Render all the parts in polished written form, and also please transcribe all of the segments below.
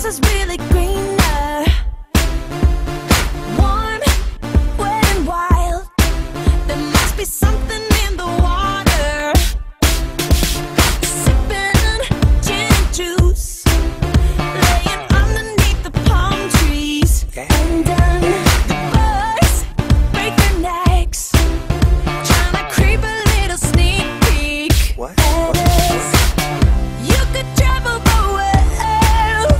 is really greener. Warm, wet and wild. There must be something in the water. Sipping gin and juice, laying underneath the palm trees. And the birds break their necks, trying to creep a little sneak peek. What? You could travel the world,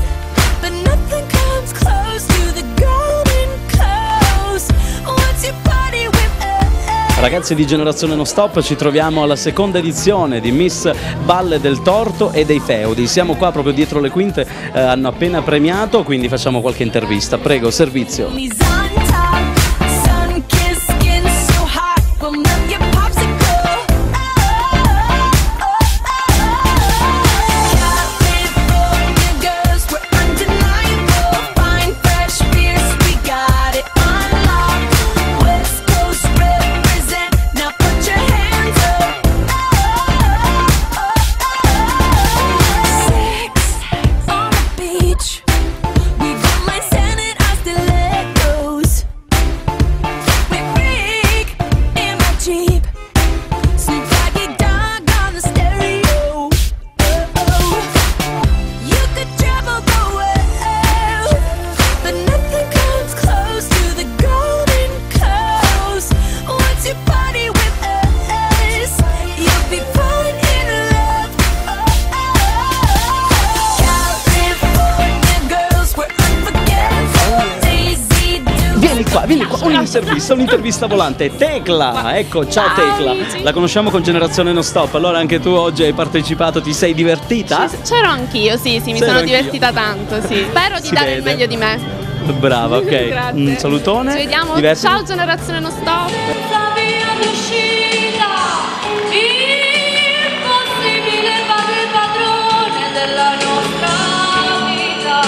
but nothing comes close to the golden coast. Once you party with us. Ragazzi di Generazione Non Stop, ci troviamo alla seconda edizione di Miss Valle del Torto e dei Feudi. Siamo qua proprio dietro le quinte, hanno appena premiato, quindi facciamo qualche intervista. Prego, servizio. He's on top, sun-kissed skin so hot, will melt your popsicle. California girls, we're undeniable. Fine, fresh beers, we got it unlocked. West Coast represent, now put your hands up. Sex on the beach, we got my Senate, I stilettos. We freak in my Jeep, Snoop Doggy Dogg on the stereo. You could travel the world, but nothing comes close to the golden coast. Once you party with us, you'll be falling in love. California girls, we're unforgettable. Daisy Duke. Vieni qua, un'intervista volante. Tecla, ecco, ciao Tecla. La conosciamo con Generazione Non Stop, allora anche tu oggi hai partecipato, ti sei divertita? C'ero anch'io, sì, mi C'ero sono anch'io. divertita tanto, sì. Spero di Si dare il vede. meglio di me. Brava, ok. Grazie. Un salutone. Ci vediamo. Divertiti. Ciao Generazione Non Stop. La via d'uscita, impossibile fare il padrone della nostra vita.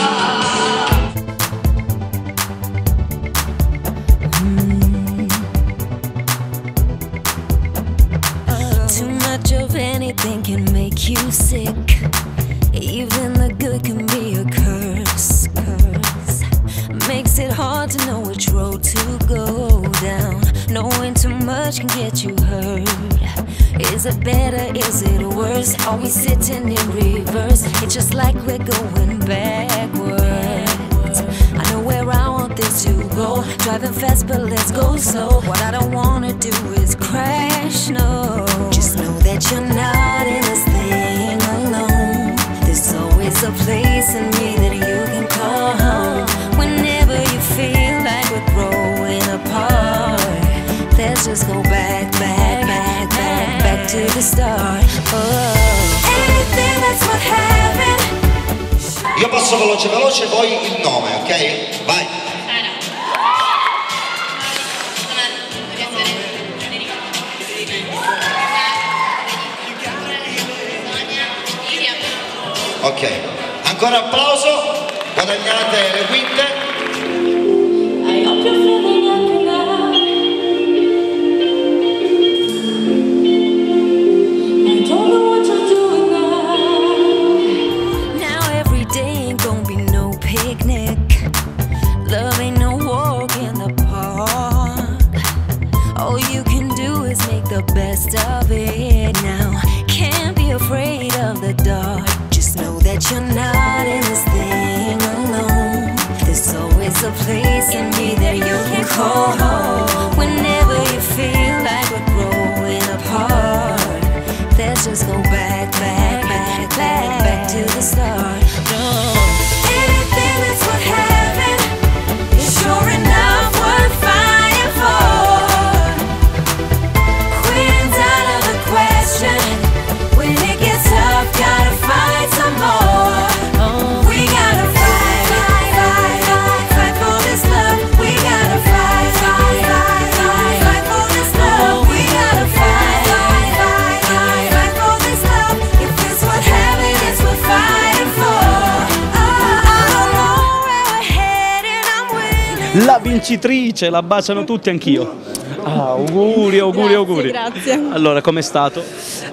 Too much of anything can make you sick. Even the good can be a curse. Makes it hard to know which road to go down. Knowing too much can get you hurt. Is it better? Is it worse? Are we sitting in reverse? It's just like we're going backwards. I know where I want this to go. Driving fast, but let's go slow. What I don't wanna do is crash, no. Just know that you're not in this thing alone. There's always a place in me that you can call home. Whenever you feel like we're growing apart, let's just go back to the start. Anything that's what happened. Io passo veloce, voi il nome, ok? Vai. Ok, ancora applauso, guadagnate le quinte. I hope you're feeling happy now. I don't know what you're doing now. Now every day ain't gonna be no picnic. Love ain't no walk in the park. All you can do is make the best of it now. Can't be afraid of the dark. Just know that you're not in this thing alone. There's always a place in me that you can call home. Whenever you feel like we're growing apart, let's just go back to the start. No. Anything that's what happened is sure enough worth fighting for. Quitting's out of the question. When it gets tough, gotta fight some more. We gotta fight for this love. We gotta fight for this love. We gotta fight for this love. If it's what happened, it's what fighting for. I don't know where we're headed, I'm winning. La vincitrice, la baciano tutti, anch'io. Ah, auguri. Grazie. Allora, com'è stato?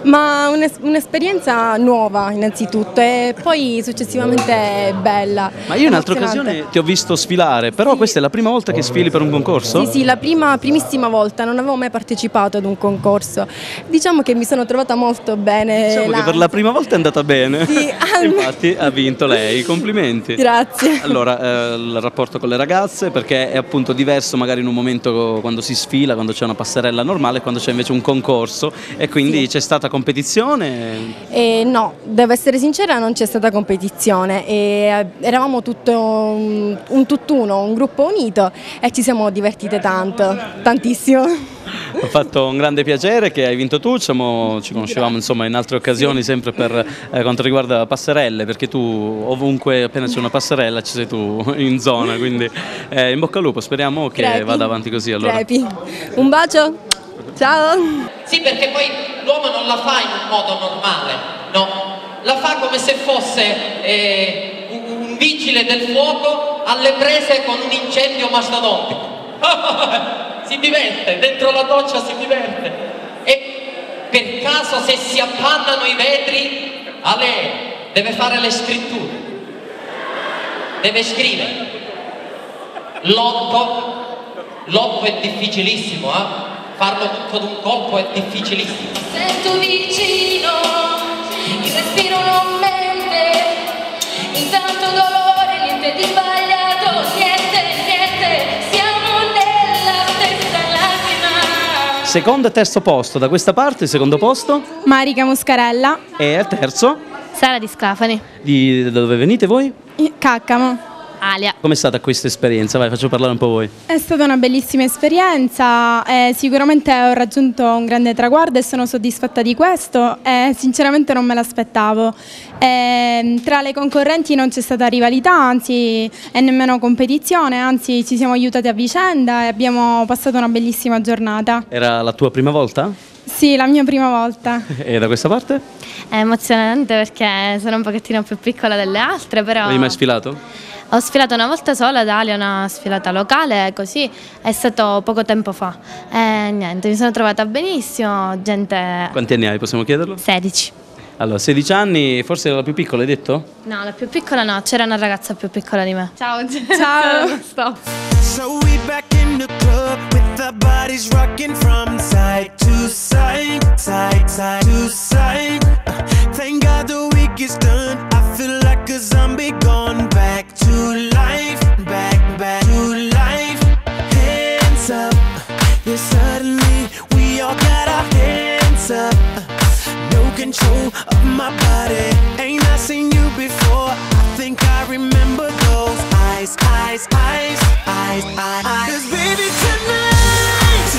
Ma un'esperienza nuova innanzitutto e poi successivamente bella. Ma io in altre emozionante. occasioni ti ho visto sfilare, però questa è la prima volta che sfili per un concorso? Sì, la primissima volta, non avevo mai partecipato ad un concorso. Diciamo che mi sono trovata molto bene. Diciamo che per la prima volta è andata bene. Sì. Infatti ha vinto lei, complimenti. Grazie. Allora, il rapporto con le ragazze, perché è appunto diverso magari in un momento quando si sfila, quando c'è una passerella normale, quando c'è invece un concorso e quindi c'è stata competizione? No, devo essere sincera, non c'è stata competizione. Eravamo tutto un tutt'uno, un gruppo unito e ci siamo divertite tanto, tantissimo. Ha fatto un grande piacere che hai vinto tu, ci conoscevamo insomma in altre occasioni sempre per quanto riguarda passerelle, perché tu ovunque appena c'è una passerella ci sei tu in zona, quindi in bocca al lupo, speriamo che Crepi. vada avanti così allora. Crepi. Un bacio, ciao! Sì, perché poi l'uomo non la fa in un modo normale, no? La fa come se fosse un vigile del fuoco alle prese con un incendio mastodontico. Si diverte, dentro la doccia si diverte. E per caso se si appannano i vetri, a lei deve fare le scritture. Deve scrivere. L'otto è difficilissimo, farlo tutto d'un colpo è difficilissimo. Sento vicino, il respiro non mente, intanto dolore, niente di sbagliato, niente, siamo nella stessa lacrima. Secondo e terzo posto, da questa parte, secondo posto Marica Muscarella, e al terzo, Sara Di Sclafani. da dove venite voi? Caccamo. Alia. Com'è stata questa esperienza? Vai, faccio parlare un po' voi. È stata una bellissima esperienza, sicuramente ho raggiunto un grande traguardo e sono soddisfatta di questo e sinceramente non me l'aspettavo. Tra le concorrenti non c'è stata rivalità, anzi e nemmeno competizione, anzi ci siamo aiutati a vicenda e abbiamo passato una bellissima giornata. Era la tua prima volta? Sì, la mia prima volta. E da questa parte? È emozionante perché sono un pochettino più piccola delle altre, però Avevi mai sfilato? ho sfilato una volta sola ad Alia, una sfilata locale, così è stato poco tempo fa. E niente, mi sono trovata benissimo, gente... Quanti anni hai, possiamo chiederlo? 16. Allora, 16 anni, forse era la più piccola, hai detto? No, la più piccola no, c'era una ragazza più piccola di me. Ciao. Ciao. Stop. So we back in the club with our bodies rocking from side to side, side to side. Thank God the week is done. I feel like a zombie gone back to life, back to life. Hands up, yeah, suddenly we all got our hands up. No control of my body. Ain't I seen you before? I think I remember those eyes. 'Cause baby tonight,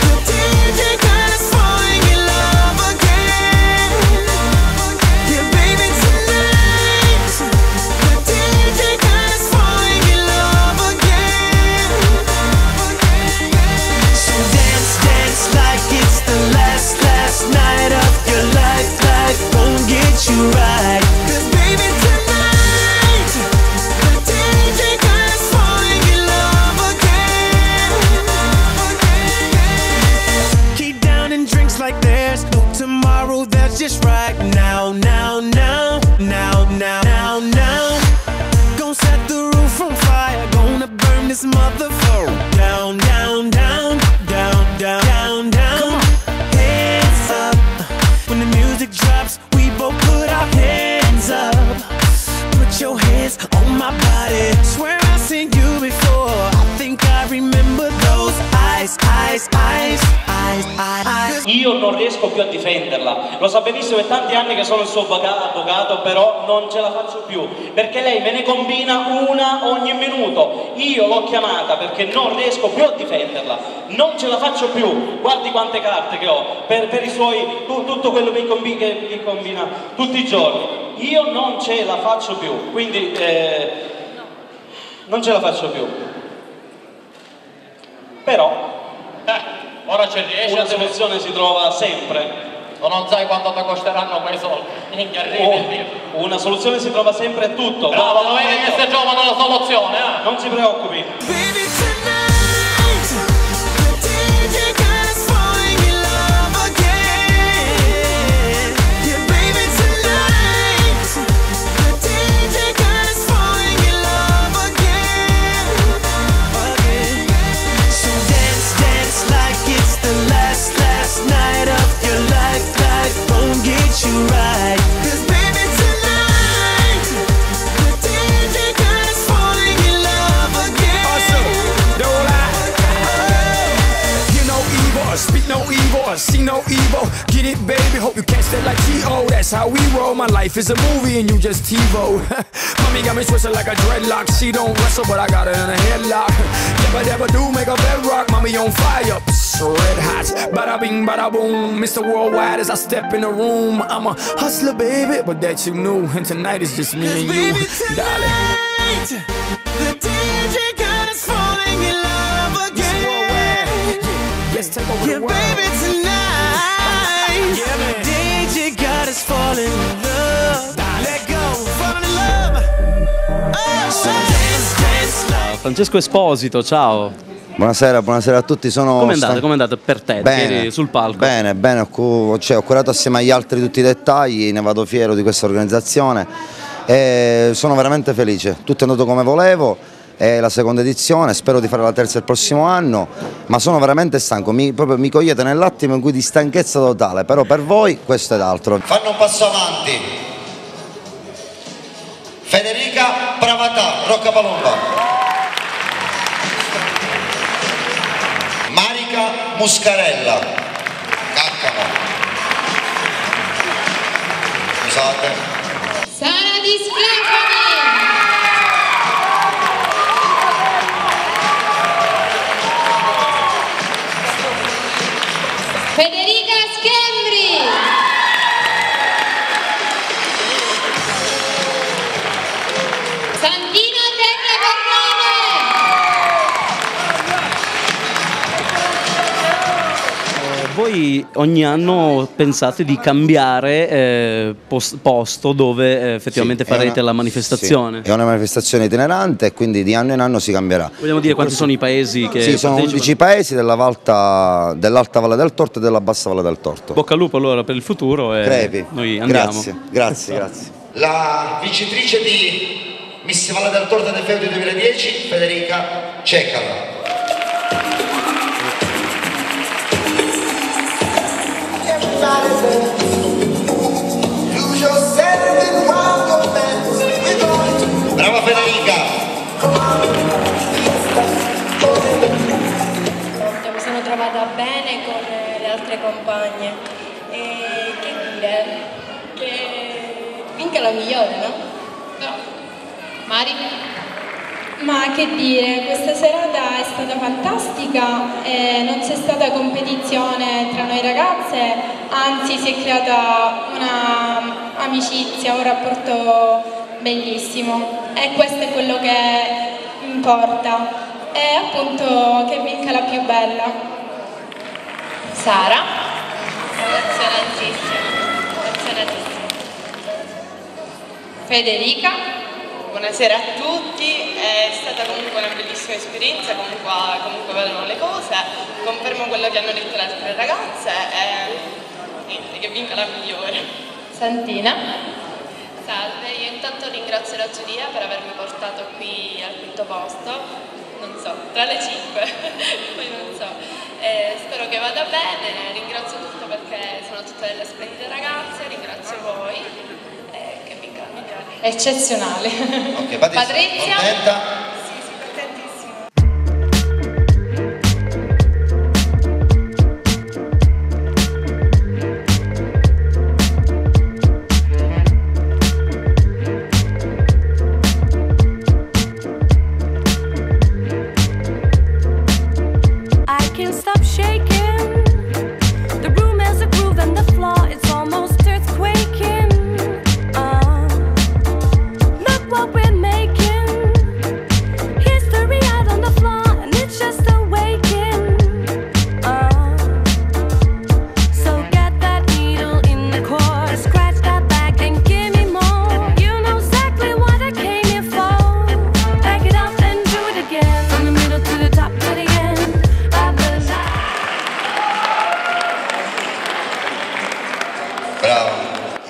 the DJ got us falling in love again. Yeah, baby tonight, the DJ got us falling in love again. So dance like it's the last night of your life. Life won't get you right. 'Cause baby tonight, the DJ got us falling in love again. Keep down and drinks like there's no tomorrow. That's just right now. Gonna set the roof on fire. Gonna burn this motherfucker down. Come on. Hands up. When the music drops, we both put our hands up. Put your hands on my body. Swear I've seen you before. I think I remember those eyes. Io non riesco più a difenderla, lo sa benissimo, è tanti anni che sono il suo avvocato, però non ce la faccio più, perché lei me ne combina una ogni minuto. Io l'ho chiamata perché non riesco più a difenderla, non ce la faccio più. Guardi quante carte che ho per i suoi, tutto quello che mi combina tutti i giorni. Io non ce la faccio più, quindi non ce la faccio più. Però Ora ci riesci una a soluzione si trova sempre. O non sai quanto ti costeranno quei soldi. Minchia, Una soluzione si trova sempre a tutto. Bravo, lo vedi che si trovano la soluzione, Non si preoccupi. Baby tonight, the DJ you right. 'Cause baby tonight, the DJ God is falling in love again. Awesome, don't lie. Hear no evil, speak no evil, see no evil. Get it, baby, hope you catch that like T.O. That's how we roll, my life is a movie and you just TiVo. Mommy got me twisted like a dreadlock. She don't wrestle, but I got her in a headlock. Never do make a bedrock, mommy on fire, red hot. Bada bing, bada boom, Mr. Worldwide as I step in the room. I'm a hustler, baby, but that you knew. And tonight is just me and you, darling. The DJ God is falling in love again. Let's take over the world. Baby tonight, DJ God is falling in love. Let go, falling in love. Oh, so dance, dance like. Francesco Esposito, ciao. Buonasera, buonasera a tutti. Come è andata per te? Bene, eri sul palco? Bene, ho curato assieme agli altri tutti i dettagli, ne vado fiero di questa organizzazione e sono veramente felice. Tutto è andato come volevo, è la seconda edizione, spero di fare la terza il prossimo anno, ma sono veramente stanco, proprio mi cogliete nell'attimo in cui di stanchezza totale, però per voi questo ed altro. Fanno un passo avanti. Federica Pravatà, Rocca Palumba. Marica Muscarella, Caccamo. Scusate. Sara Di Stefani. Federica Schembri. Santino Della Corrone. Voi ogni anno pensate di cambiare posto dove effettivamente farete la manifestazione? Sì, è una manifestazione itinerante e quindi di anno in anno si cambierà. Vogliamo dire quanti sono i paesi che Sì, sono 11 paesi dell'Alta Valle del Torto e della Bassa Valle del Torto. Bocca al lupo allora per il futuro e Crepi. noi andiamo. Grazie. La vincitrice di Miss Valle del Torto dei Feudi 2010, Federica Cecala. Brava Federica! Mi sono trovata bene con le altre compagne e che dire, che vinca la migliore, no? No. Mari? Ma che dire, questa serata è stata fantastica, non c'è stata competizione tra noi ragazze, anzi si è creata un'amicizia, un rapporto bellissimo e questo è quello che importa e appunto che vinca la più bella. Sara? Emozionantissimo. Federica? Buonasera a tutti, è stata comunque una bellissima esperienza, comunque vedono le cose, confermo quello che hanno detto le altre ragazze e niente, che vinca la migliore. Santina? Salve, io intanto ringrazio la giuria per avermi portato qui al quinto posto, non so, tra le 5, poi non so. Spero che vada bene, ringrazio tutte perché sono tutte delle splendide ragazze, ringrazio voi e che vinca la migliore. Eccezionale. Ok, Patrizia? Contenta?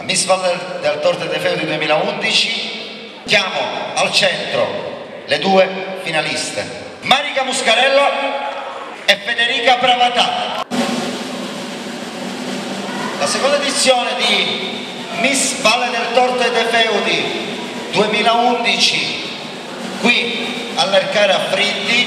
Miss Valle del Torto dei Feudi 2011, chiamo al centro le due finaliste, Marica Muscarella e Federica Pravatà. La seconda edizione di Miss Valle del Torto e dei Feudi 2011 qui all'Ercare a Fritti,